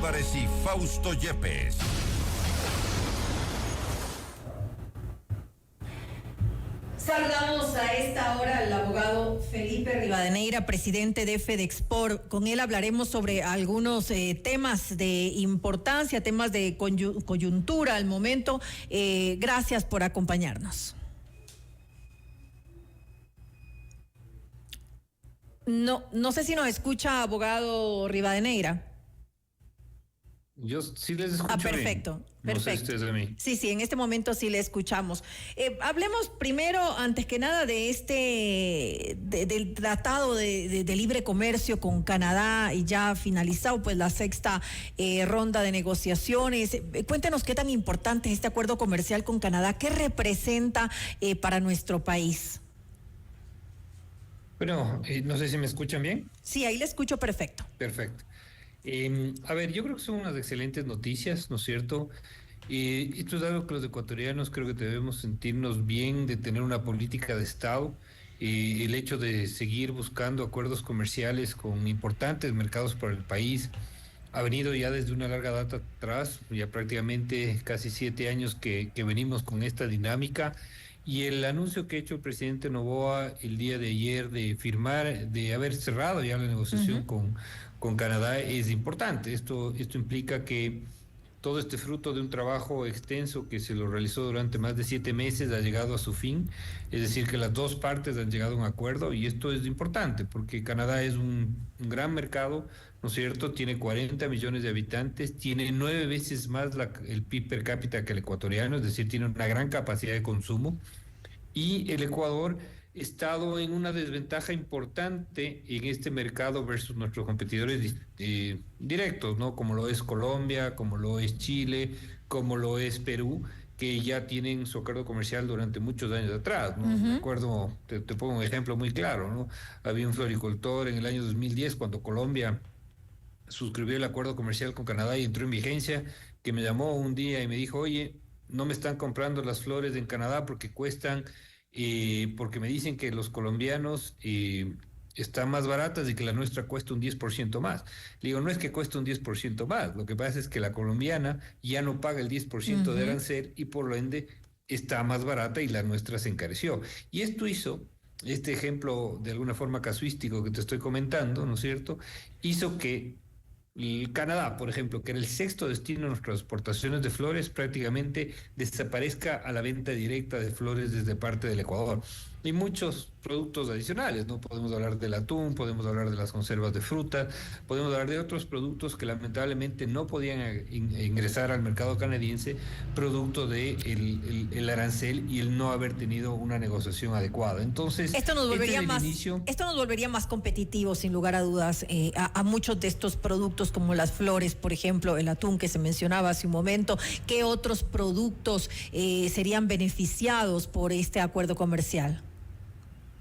Álvarez y Fausto Yepes. Saludamos a esta hora al abogado Felipe Rivadeneira, presidente de FEDEXPOR. Con él hablaremos sobre algunos temas de importancia, temas de coyuntura al momento. Gracias por acompañarnos. No sé si nos escucha, abogado Rivadeneira. Yo sí les escucho. Perfecto, bien. perfecto. No sé ustedes a mí. Sí, en este momento sí le escuchamos. Hablemos primero, antes que nada, de del tratado de libre comercio con Canadá, y ya finalizado pues la sexta ronda de negociaciones. Cuéntenos qué tan importante es este acuerdo comercial con Canadá, qué representa para nuestro país. Bueno, no sé si me escuchan bien. Sí, ahí le escucho perfecto. Perfecto. A ver, yo creo que son unas excelentes noticias, ¿no es cierto? Esto es algo que los ecuatorianos creo que debemos sentirnos bien de tener una política de Estado. El hecho de seguir buscando acuerdos comerciales con importantes mercados para el país ha venido ya desde una larga data atrás, ya prácticamente casi 7 años que venimos con esta dinámica. Y el anuncio que ha hecho el presidente Noboa el día de ayer de firmar, de haber cerrado ya la negociación con Canadá es importante. Esto implica que todo este fruto de un trabajo extenso que se lo realizó durante más de 7 meses ha llegado a su fin, es decir, que las dos partes han llegado a un acuerdo, y esto es importante porque Canadá es un gran mercado, ¿no es cierto? Tiene 40 millones de habitantes, tiene 9 veces más el PIB per cápita que el ecuatoriano, es decir, tiene una gran capacidad de consumo. Y el Ecuador ha estado en una desventaja importante en este mercado versus nuestros competidores directos, ¿no? Como lo es Colombia, como lo es Chile, como lo es Perú, que ya tienen su acuerdo comercial durante muchos años atrás, ¿no? Me acuerdo, te pongo un ejemplo muy claro, ¿no? Había un floricultor en el año 2010 cuando Colombia suscribió el acuerdo comercial con Canadá y entró en vigencia, que me llamó un día y me dijo, oye, no me están comprando las flores en Canadá porque cuestan, porque me dicen que los colombianos están más baratas y que la nuestra cuesta un 10% más. Le digo, no es que cueste un 10% más, lo que pasa es que la colombiana ya no paga el 10% de arancel y por lo ende está más barata y la nuestra se encareció. Y esto hizo, este ejemplo de alguna forma casuístico que te estoy comentando, ¿no es cierto?, hizo que el Canadá, por ejemplo, que era el sexto destino de nuestras exportaciones de flores, prácticamente desaparezca a la venta directa de flores desde parte del Ecuador. Y muchos productos adicionales, ¿no? Podemos hablar del atún, podemos hablar de las conservas de fruta, podemos hablar de otros productos que lamentablemente no podían ingresar al mercado canadiense, producto de el arancel y el no haber tenido una negociación adecuada. Entonces, esto nos volvería más competitivos, sin lugar a dudas, a muchos de estos productos, como las flores, por ejemplo, el atún que se mencionaba hace un momento. ¿Qué otros productos serían beneficiados por este acuerdo comercial?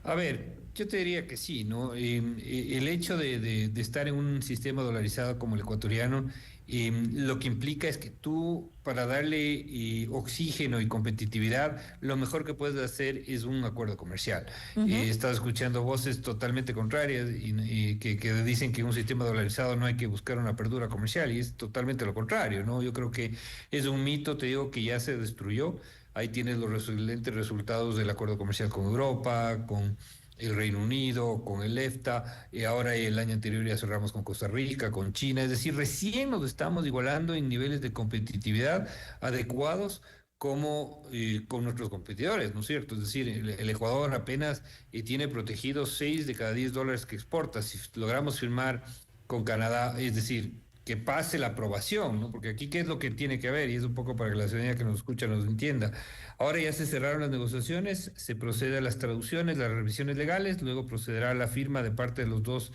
A ver, yo te diría que sí, ¿no? El hecho de estar en un sistema dolarizado como el ecuatoriano, lo que implica es que tú, para darle oxígeno y competitividad, lo mejor que puedes hacer es un acuerdo comercial. Estás escuchando voces totalmente contrarias y que dicen que en un sistema dolarizado no hay que buscar una apertura comercial, y es totalmente lo contrario, ¿no? Yo creo que es un mito, te digo, que ya se destruyó. Ahí tienes los excelentes resultados del acuerdo comercial con Europa, con el Reino Unido, con el EFTA, y ahora el año anterior ya cerramos con Costa Rica, con China. Es decir, recién nos estamos igualando en niveles de competitividad adecuados como con nuestros competidores, ¿no es cierto? Es decir, el Ecuador apenas tiene protegidos 6 de cada 10 dólares que exporta. Si logramos firmar con Canadá, es decir, que pase la aprobación, ¿no? Porque aquí, ¿qué es lo que tiene que haber? Y es un poco para que la ciudadanía que nos escucha nos entienda. Ahora ya se cerraron las negociaciones, se procede a las traducciones, las revisiones legales, luego procederá a la firma de parte de los dos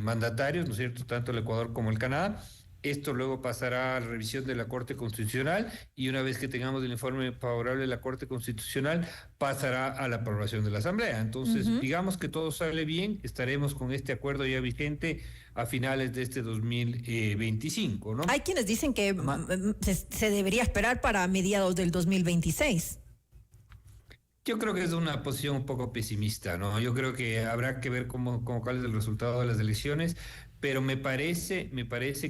mandatarios, ¿no es cierto?, tanto el Ecuador como el Canadá. Esto luego pasará a la revisión de la Corte Constitucional, y una vez que tengamos el informe favorable de la Corte Constitucional, pasará a la aprobación de la Asamblea. Entonces, digamos que todo sale bien, estaremos con este acuerdo ya vigente a finales de este 2025, ¿no? Hay quienes dicen que se debería esperar para mediados del 2026. Yo creo que es una posición un poco pesimista, ¿no? Yo creo que habrá que ver cuál es el resultado de las elecciones, pero me parece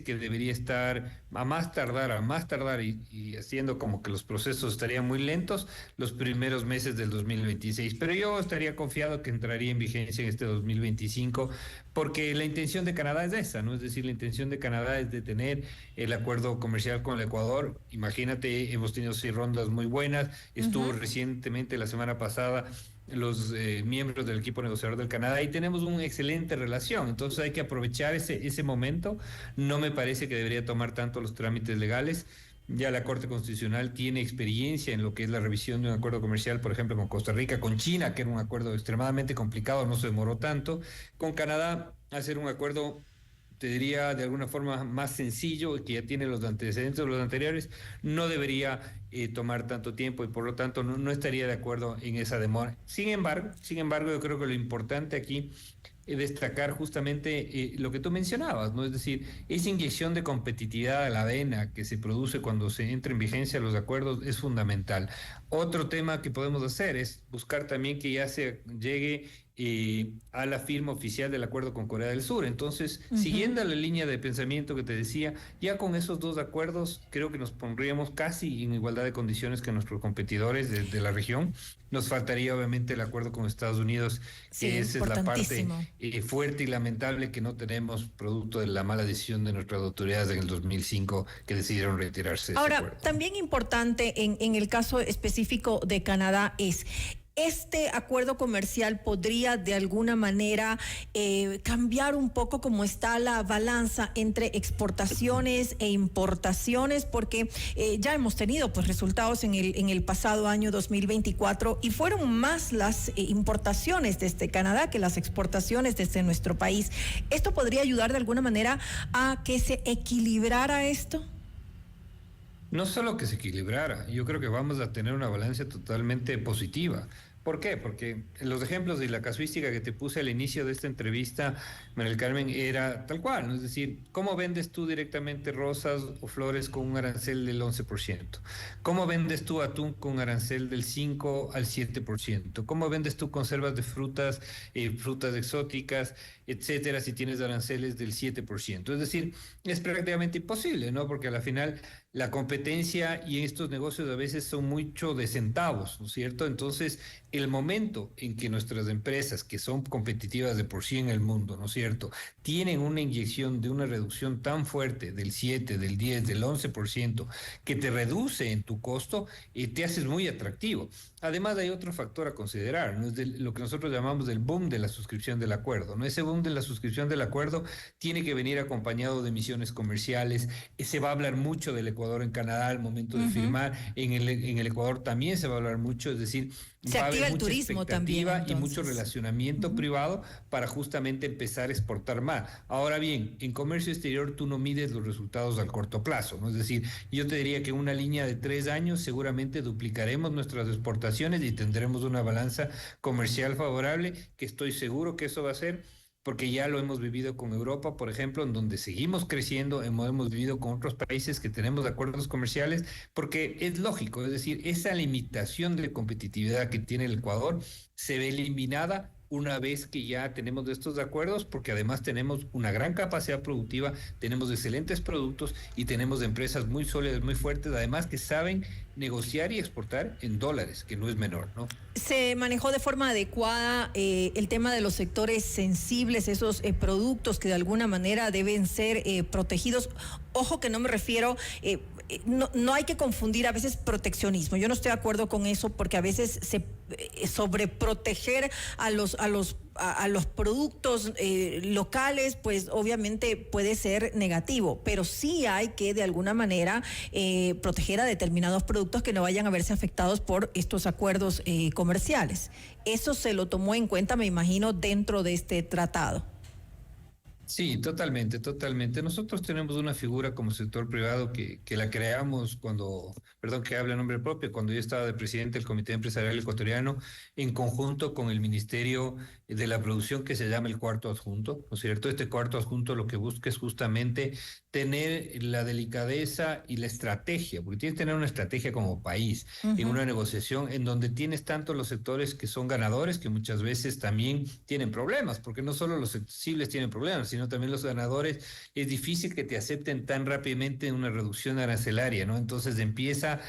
que debería estar a más tardar y haciendo como que los procesos estarían muy lentos los primeros meses del 2026, pero yo estaría confiado que entraría en vigencia en este 2025, porque la intención de Canadá es esa, ¿no? Es decir, la intención de Canadá es de tener el acuerdo comercial con el Ecuador. Imagínate, hemos tenido 6 rondas muy buenas, estuvo recientemente la semana pasada los miembros del equipo negociador del Canadá y tenemos una excelente relación, entonces hay que aprovechar ese momento. No me parece que debería tomar tanto los trámites legales. Ya la Corte Constitucional tiene experiencia en lo que es la revisión de un acuerdo comercial, por ejemplo, con Costa Rica, con China, que era un acuerdo extremadamente complicado, no se demoró tanto. Con Canadá, hacer un acuerdo, te diría de alguna forma más sencillo, que ya tiene los antecedentes de los anteriores, no debería tomar tanto tiempo y por lo tanto no estaría de acuerdo en esa demora. Sin embargo, yo creo que lo importante aquí es destacar justamente lo que tú mencionabas, ¿no? Es decir, esa inyección de competitividad a la avena que se produce cuando se entra en vigencia los acuerdos es fundamental. Otro tema que podemos hacer es buscar también que ya se llegue a la firma oficial del acuerdo con Corea del Sur. Entonces, siguiendo la línea de pensamiento que te decía, ya con esos dos acuerdos creo que nos pondríamos casi en igualdad de condiciones que nuestros competidores de la región. Nos faltaría obviamente el acuerdo con Estados Unidos, Sí, que esa es la parte fuerte y lamentable que no tenemos, producto de la mala decisión de nuestras autoridades en el 2005 que decidieron retirarse de ese Ahora, acuerdo. también importante en el caso específico de Canadá es, ¿este acuerdo comercial podría de alguna manera cambiar un poco cómo está la balanza entre exportaciones e importaciones? Porque ya hemos tenido pues resultados en el pasado año 2024 y fueron más las importaciones desde Canadá que las exportaciones desde nuestro país. ¿Esto podría ayudar de alguna manera a que se equilibrara esto? No solo que se equilibrara, yo creo que vamos a tener una balanza totalmente positiva. ¿Por qué? Porque los ejemplos y la casuística que te puse al inicio de esta entrevista, María del Carmen, era tal cual, ¿no? Es decir, ¿cómo vendes tú directamente rosas o flores con un arancel del 11%? ¿Cómo vendes tú atún con un arancel del 5 al 7%? ¿Cómo vendes tú conservas de frutas, frutas exóticas, etcétera, si tienes aranceles del 7%? Es decir, es prácticamente imposible, ¿no? Porque a la final la competencia y estos negocios a veces son mucho de centavos, ¿no es cierto? Entonces, el momento en que nuestras empresas, que son competitivas de por sí en el mundo, ¿no es cierto?, tienen una inyección de una reducción tan fuerte del 7, del 10, del 11%, que te reduce en tu costo, te haces muy atractivo. Además, hay otro factor a considerar, ¿no? Es lo que nosotros llamamos del boom de la suscripción del acuerdo, ¿no? Ese boom de la suscripción del acuerdo tiene que venir acompañado de misiones comerciales. Se va a hablar mucho del Ecuador en Canadá al momento de firmar. En el Ecuador también se va a hablar mucho, es decir, se va a haber activa el mucha turismo también, expectativa y mucho relacionamiento privado para justamente empezar a exportar más. Ahora bien, en comercio exterior tú no mides los resultados al corto plazo, ¿no? Es decir, yo te diría que en una línea de 3 años seguramente duplicaremos nuestras exportaciones y tendremos una balanza comercial favorable, que estoy seguro que eso va a ser, porque ya lo hemos vivido con Europa, por ejemplo, en donde seguimos creciendo, hemos vivido con otros países que tenemos acuerdos comerciales, porque es lógico, es decir, esa limitación de competitividad que tiene el Ecuador se ve eliminada una vez que ya tenemos estos acuerdos, porque además tenemos una gran capacidad productiva, tenemos excelentes productos y tenemos empresas muy sólidas, muy fuertes, además que saben negociar y exportar en dólares, que no es menor, ¿no? ¿Se manejó de forma adecuada el tema de los sectores sensibles, esos productos que de alguna manera deben ser protegidos? Ojo que no me refiero... No hay que confundir a veces proteccionismo. Yo no estoy de acuerdo con eso porque a veces se sobreproteger a los productos locales, pues obviamente puede ser negativo, pero sí hay que de alguna manera proteger a determinados productos que no vayan a verse afectados por estos acuerdos comerciales. Eso se lo tomó en cuenta, me imagino, dentro de este tratado. Sí, totalmente, totalmente. Nosotros tenemos una figura como sector privado que la creamos que habla en nombre propio, cuando yo estaba de presidente del Comité Empresarial Ecuatoriano, en conjunto con el Ministerio de la Producción, que se llama el cuarto adjunto, ¿no es cierto? Este cuarto adjunto lo que busca es justamente tener la delicadeza y la estrategia, porque tienes que tener una estrategia como país, en una negociación en donde tienes tanto los sectores que son ganadores, que muchas veces también tienen problemas, porque no solo los sensibles tienen problemas, sino también los ganadores, es difícil que te acepten tan rápidamente una reducción arancelaria, ¿no? Entonces empieza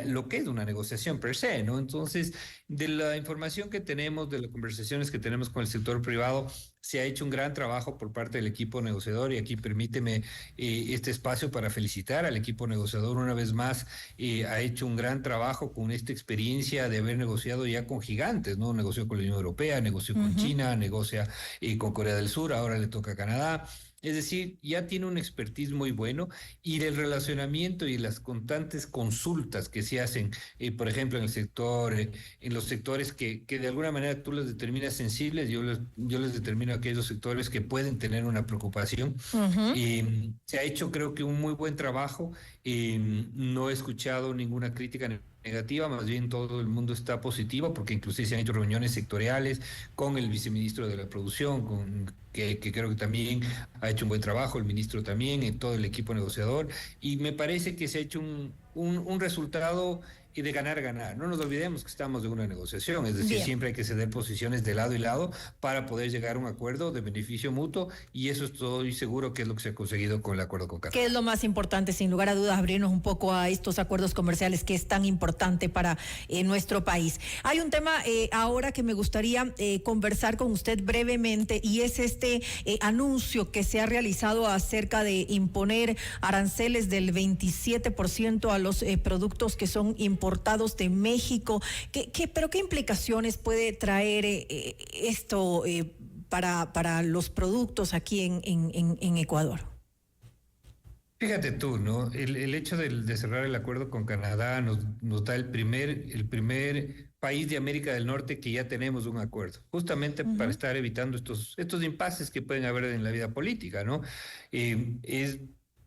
lo que es una negociación per se, ¿no? Entonces, de la información que tenemos, de las conversaciones que tenemos con el sector privado, se ha hecho un gran trabajo por parte del equipo negociador y aquí permíteme este espacio para felicitar al equipo negociador una vez más. Ha hecho un gran trabajo con esta experiencia de haber negociado ya con gigantes, ¿no? Negoció con la Unión Europea, negoció con China, negocia con Corea del Sur, ahora le toca a Canadá. Es decir, ya tiene un expertise muy bueno y del relacionamiento y las constantes consultas que se hacen, por ejemplo, en el sector, en los sectores que de alguna manera tú los determinas sensibles, yo les determino aquellos sectores que pueden tener una preocupación. Se ha hecho, creo que, un muy buen trabajo. No he escuchado ninguna crítica negativa, más bien todo el mundo está positivo, porque inclusive se han hecho reuniones sectoriales con el viceministro de la producción, que creo que también ha hecho un buen trabajo, el ministro también, en todo el equipo negociador, y me parece que se ha hecho un resultado de ganar. No nos olvidemos que estamos en una negociación, es decir, siempre hay que ceder posiciones de lado y lado para poder llegar a un acuerdo de beneficio mutuo, y eso estoy seguro que es lo que se ha conseguido con el acuerdo con Canadá. ¿Qué es lo más importante? Sin lugar a dudas, abrirnos un poco a estos acuerdos comerciales que es tan importante para nuestro país. Hay un tema ahora que me gustaría conversar con usted brevemente, y es este anuncio que se ha realizado acerca de imponer aranceles del 27% a los productos que son importados de México. ¿Pero qué implicaciones puede traer esto para los productos aquí en Ecuador? Fíjate tú, ¿no? El hecho de cerrar el acuerdo con Canadá nos da el primer país de América del Norte que ya tenemos un acuerdo, justamente para estar evitando estos impases que pueden haber en la vida política, ¿no?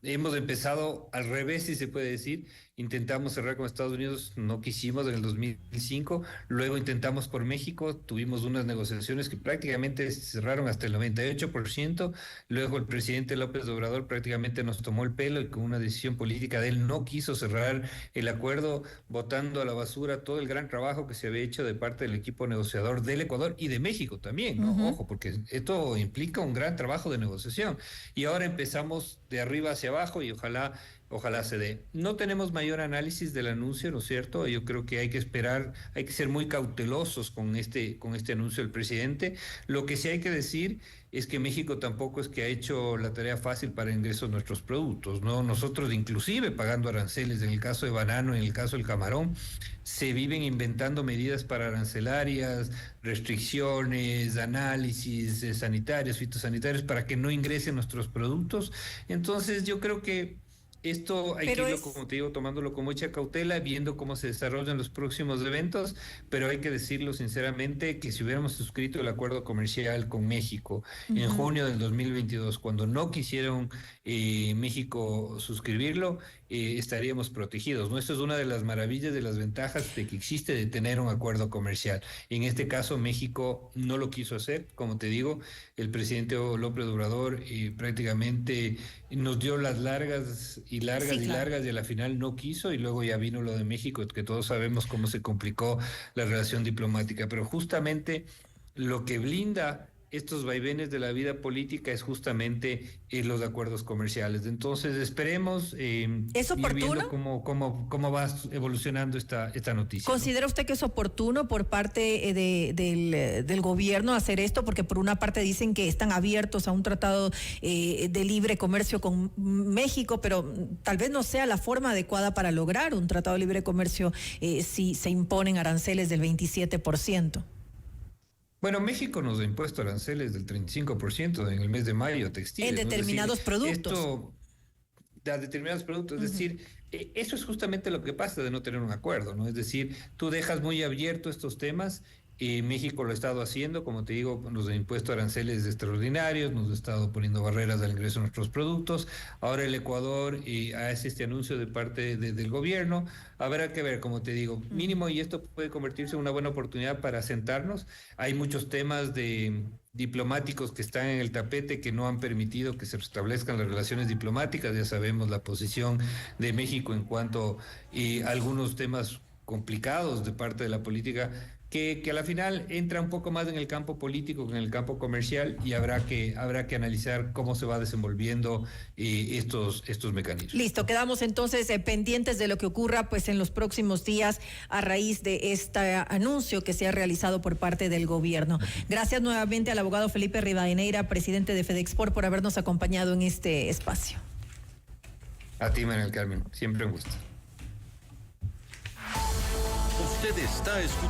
Hemos empezado al revés, si se puede decir. Intentamos cerrar con Estados Unidos, no quisimos en el 2005, luego intentamos por México, tuvimos unas negociaciones que prácticamente cerraron hasta el 98%, luego el presidente López Obrador prácticamente nos tomó el pelo y con una decisión política de él no quiso cerrar el acuerdo, botando a la basura todo el gran trabajo que se había hecho de parte del equipo negociador del Ecuador y de México también, ¿no? Ojo, porque esto implica un gran trabajo de negociación, y ahora empezamos de arriba hacia abajo y ojalá se dé. No tenemos mayor análisis del anuncio, ¿no es cierto? Yo creo que hay que esperar, hay que ser muy cautelosos con este anuncio del presidente. Lo que sí hay que decir es que México tampoco es que ha hecho la tarea fácil para ingresos de nuestros productos, ¿no? Nosotros, inclusive pagando aranceles, en el caso de banano, en el caso del camarón, se viven inventando medidas para arancelarias, restricciones, análisis sanitarios, fitosanitarios, para que no ingresen nuestros productos. Entonces, yo creo que esto hay que irlo, como te digo, tomándolo con mucha cautela, viendo cómo se desarrollan los próximos eventos, pero hay que decirlo sinceramente que si hubiéramos suscrito el acuerdo comercial con México en junio del 2022, cuando no quisieron México suscribirlo, estaríamos protegidos, ¿no? Esto es una de las maravillas, de las ventajas de que existe de tener un acuerdo comercial. En este caso, México no lo quiso hacer, como te digo, el presidente López Obrador prácticamente nos dio las largas y a la final no quiso, y luego ya vino lo de México, que todos sabemos cómo se complicó la relación diplomática, pero justamente lo que blinda estos vaivenes de la vida política es justamente los acuerdos comerciales. Entonces esperemos ¿Es oportuno? Ir viendo cómo va evolucionando esta noticia. ¿Considera ¿no? usted que es oportuno por parte del gobierno hacer esto? Porque por una parte dicen que están abiertos a un tratado de libre comercio con México, pero tal vez no sea la forma adecuada para lograr un tratado de libre comercio si se imponen aranceles del 27%. Bueno, México nos ha impuesto aranceles del 35% en el mes de mayo a textiles. En determinados productos. De determinados productos, es decir, eso es justamente lo que pasa de no tener un acuerdo, ¿no? Es decir, tú dejas muy abierto estos temas. México lo ha estado haciendo, como te digo, nos ha impuesto aranceles extraordinarios, nos ha estado poniendo barreras al ingreso de nuestros productos. Ahora el Ecuador hace este anuncio de parte del gobierno. Habrá que ver, como te digo, mínimo, y esto puede convertirse en una buena oportunidad para sentarnos. Hay muchos temas diplomáticos que están en el tapete que no han permitido que se restablezcan las relaciones diplomáticas. Ya sabemos la posición de México en cuanto a algunos temas complicados de parte de la política que a la final entra un poco más en el campo político que en el campo comercial, y habrá que analizar cómo se va desenvolviendo estos mecanismos. Listo, quedamos entonces pendientes de lo que ocurra pues en los próximos días a raíz de este anuncio que se ha realizado por parte del gobierno. Gracias nuevamente al abogado Felipe Rivadeneira, presidente de Fedexport, por habernos acompañado en este espacio. A ti, María del Carmen, siempre un gusto. Usted está escuchando